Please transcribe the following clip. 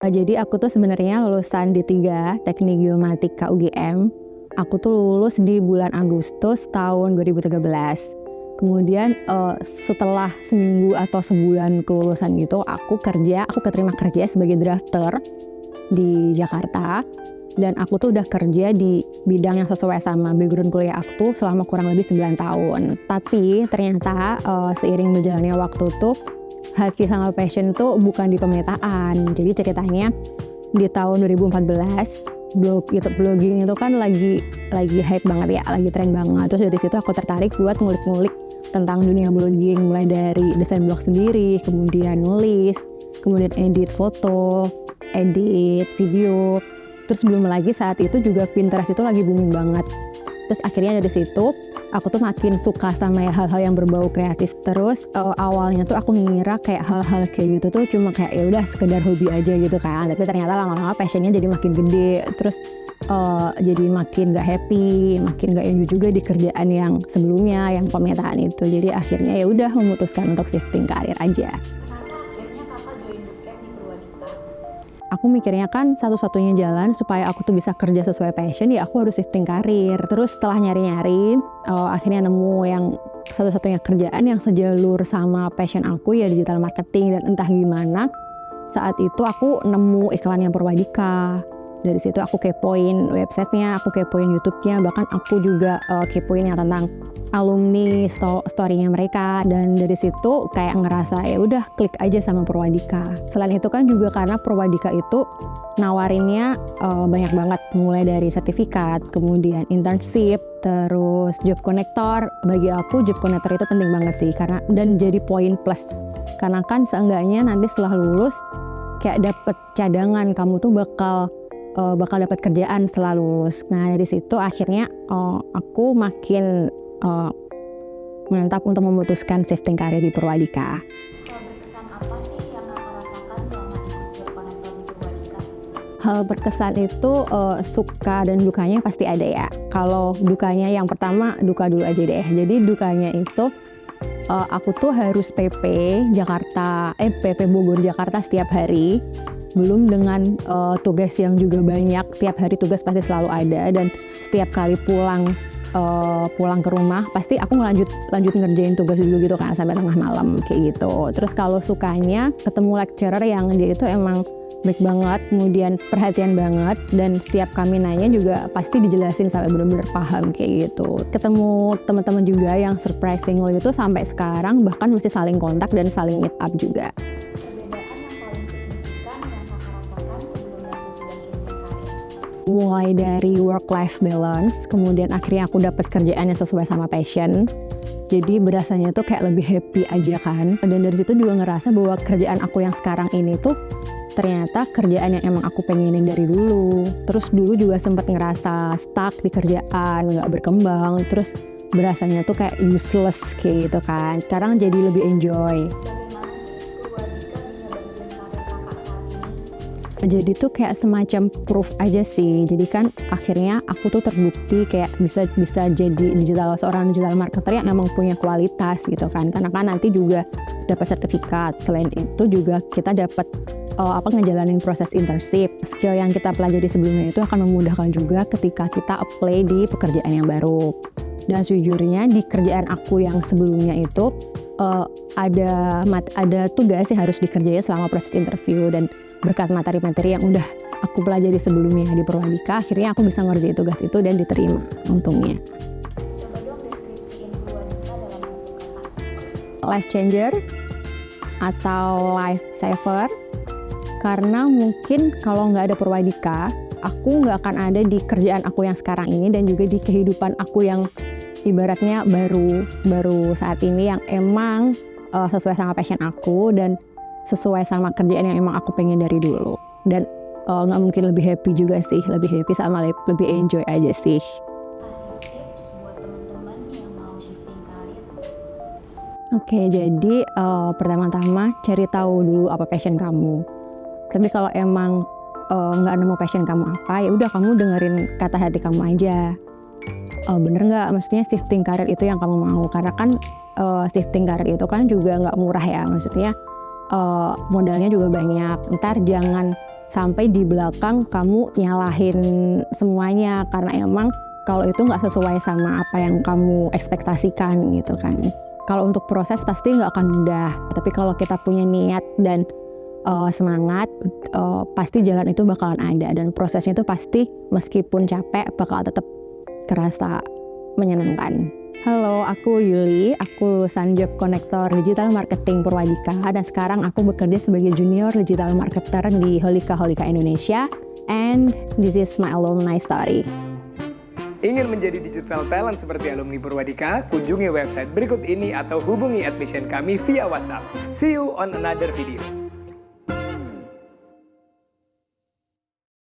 Jadi aku tuh sebenarnya lulusan D3 Teknik Geomatika UGM. Aku tuh lulus di bulan Agustus tahun 2013. Kemudian setelah seminggu atau sebulan kelulusan gitu, aku keterima kerja sebagai drafter di Jakarta. Dan aku tuh udah kerja di bidang yang sesuai sama background kuliah aku tuh selama kurang lebih 9 tahun. Tapi ternyata seiring berjalannya waktu tuh hati sama passion tuh bukan di pemetaan. Jadi ceritanya di tahun 2014 blogging itu kan lagi hype banget ya, lagi tren banget. Terus dari situ aku tertarik buat ngulik-ngulik tentang dunia blogging, mulai dari desain blog sendiri, kemudian nulis, kemudian edit foto, edit video. Terus belum lagi saat itu juga Pinterest itu lagi booming banget. Terus akhirnya dari situ aku tuh makin suka sama hal-hal yang berbau kreatif. Terus awalnya tuh aku ngira kayak hal-hal kayak gitu tuh cuma kayak ya udah sekedar hobi aja gitu kan. Tapi ternyata lama-lama passionnya jadi makin gede. Terus jadi makin gak happy, makin gak enjoy juga di kerjaan yang sebelumnya, yang pemetaan itu. Jadi akhirnya ya udah memutuskan untuk shifting karir aja. Aku mikirnya kan satu-satunya jalan supaya aku tuh bisa kerja sesuai passion ya aku harus shifting karir. Terus setelah nyari-nyari akhirnya nemu yang satu-satunya kerjaan yang sejalur sama passion aku ya digital marketing. Dan entah gimana saat itu aku nemu iklannya Purwadika. Dari situ aku kepoin websitenya, aku kepoin YouTube-nya, bahkan aku juga kepoin yang tentang alumni story-nya mereka. Dan dari situ kayak ngerasa ya udah klik aja sama Purwadika. Selain itu kan juga karena Purwadika itu nawarinnya banyak banget, mulai dari sertifikat, kemudian internship, terus job connector. Bagi aku job connector itu penting banget sih, karena dan jadi poin plus. Karena kan seenggaknya nanti setelah lulus kayak dapet cadangan, kamu tuh bakal dapat kerjaan setelah lulus. Nah dari situ akhirnya aku makin menetap untuk memutuskan shifting karir di Purwadika. Hal berkesan apa sih yang kakak rasakan selama ikut job connector di Purwadika? Hal berkesan itu suka dan dukanya pasti ada ya. Kalau dukanya yang pertama duka dulu aja deh. Jadi dukanya itu aku tuh harus PP Bogor Jakarta setiap hari. Belum dengan tugas yang juga banyak, tiap hari tugas pasti selalu ada, dan setiap kali pulang ke rumah pasti aku lanjut ngerjain tugas dulu gitu kan sampai tengah malam kayak gitu. Terus kalau sukanya ketemu lecturer yang dia itu emang baik banget, kemudian perhatian banget, dan setiap kami nanya juga pasti dijelasin sampai benar-benar paham kayak gitu. Ketemu teman-teman juga yang surprisingly itu sampai sekarang bahkan masih saling kontak dan saling meet up juga. Mulai dari work-life balance, kemudian akhirnya aku dapat kerjaan yang sesuai sama passion. Jadi berasanya tuh kayak lebih happy aja kan. Dan dari situ juga ngerasa bahwa kerjaan aku yang sekarang ini tuh ternyata kerjaan yang emang aku pengenin dari dulu. Terus dulu juga sempat ngerasa stuck di kerjaan, nggak berkembang. Terus berasanya tuh kayak useless kayak gitu kan. Sekarang jadi lebih enjoy. Jadi tuh kayak semacam proof aja sih. Jadi kan akhirnya aku tuh terbukti kayak bisa jadi seorang digital marketer yang emang punya kualitas gitu kan. Karena kan nanti juga dapat sertifikat. Selain itu juga kita dapat ngejalanin proses internship. Skill yang kita pelajari sebelumnya itu akan memudahkan juga ketika kita apply di pekerjaan yang baru. Dan sejujurnya di kerjaan aku yang sebelumnya itu ada tugas yang harus dikerjain selama proses interview, dan berkat materi-materi yang udah aku pelajari sebelumnya di Purwadika, akhirnya aku bisa ngerjain tugas itu dan diterima untungnya. Coba dong deskripsiin Purwadika dalam satu kata. Life changer atau life saver. Karena mungkin kalau nggak ada Purwadika, aku nggak akan ada di kerjaan aku yang sekarang ini, dan juga di kehidupan aku yang ibaratnya baru saat ini, yang emang sesuai sama passion aku dan sesuai sama kerjaan yang emang aku pengen dari dulu. Dan nggak mungkin lebih happy juga sih, lebih happy sama lebih enjoy aja sih. Kasih tips buat teman-teman yang mau shifting karir. Oke, jadi pertama-tama cari tahu dulu apa passion kamu. Tapi kalau emang nggak nemu passion kamu apa, ya udah kamu dengerin kata hati kamu aja. Bener nggak, maksudnya shifting karir itu yang kamu mau? Karena kan shifting karir itu kan juga nggak murah ya, maksudnya modalnya juga banyak. Ntar jangan sampai di belakang kamu nyalahin semuanya karena emang kalau itu nggak sesuai sama apa yang kamu ekspektasikan gitu kan. Kalau untuk proses pasti nggak akan mudah, tapi kalau kita punya niat dan semangat, pasti jalan itu bakalan ada dan prosesnya itu pasti meskipun capek bakal tetap terasa menyenangkan. Halo, aku Yuli, aku lulusan Job Connector Digital Marketing Purwadika dan sekarang aku bekerja sebagai Junior Digital Marketer di Holika Indonesia, and this is my alumni story. Ingin menjadi digital talent seperti alumni Purwadika? Kunjungi website berikut ini atau hubungi admission kami via WhatsApp. See you on another video.